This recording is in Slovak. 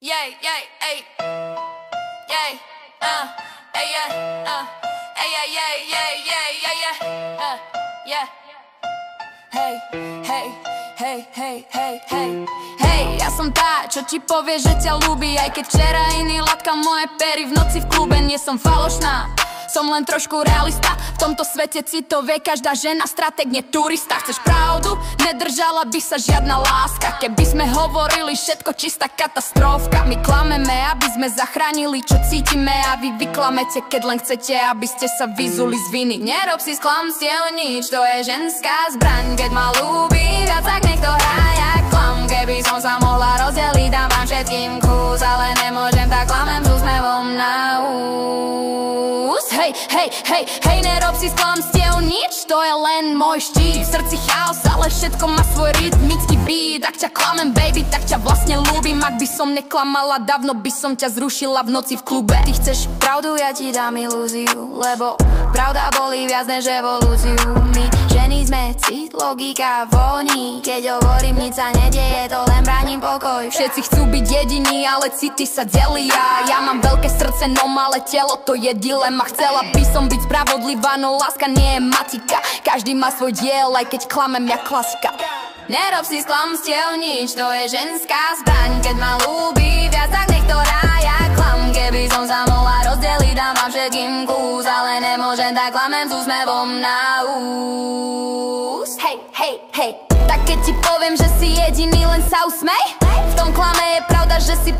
Yay, yay, ay. Yay, ay, yeah, ay, yeah, yeah, yeah, yeah, yeah, yeah, yeah. Hej, hej, hej, hej, hej, hej. Hej, ja som tá, čo ti povie, že ťa ľúbi. Aj keď včera iný latka moje pery v noci v klube. Nie som falošná, som len trošku realista. V tomto svete si to vie každá žena, stratég, nie turista. Chceš pravdu? Nedržala by sa žiadna láska. Keby sme hovorili všetko čistá katastrofka. My klameme, aby sme zachránili, čo cítime. A vy vyklamete, keď len chcete, aby ste sa vyzuli z viny. Nerob si z klamstiev nič, to je ženská zbraň. Keď ma ľúbi viac, tak nech to hrá jak klam. Keby som sa mohla rozdeliť, dám vám všetkým kus. Ale nemôžem, tak klamem s úsmevom na úst. Hej, hej, hej, hej, nerob si z klamstiev nič, to je len môj štít. V srdci chaos, ale všetko má svoj rytmický beat. Ak ťa klamem, baby, tak ťa vlastne ľúbim. Ak by som neklamala, dávno by som ťa zrušila v noci v klube. Ty chceš pravdu, ja ti dám ilúziu, lebo pravda bolí viac než evolúciu. My ženy sme cit, logika voní. Keď hovorím, nič sa nedieje, to len bránim pokoj. Všetci chcú byť jediní, ale city sa delia. Ja mám veľké srdce, no malé telo, to je dilema. Chcela by som byť spravodlivá, no láska nie je matika. Každý má svoj diel, aj keď klamem ja klasika. Nerob si z klamstiev nič, to je ženská zbraň. Keď ma ľúbi viac, tak nech to hrá jak klam. Keby som sa mohla rozdeliť, dám vám všetkým kus. Ale nemôžem, tak klamem s úsmevom na úst. Hej, hej, hej. Tak keď ti poviem, že si jediný, len sa usmej. V tom klame je pravda, že si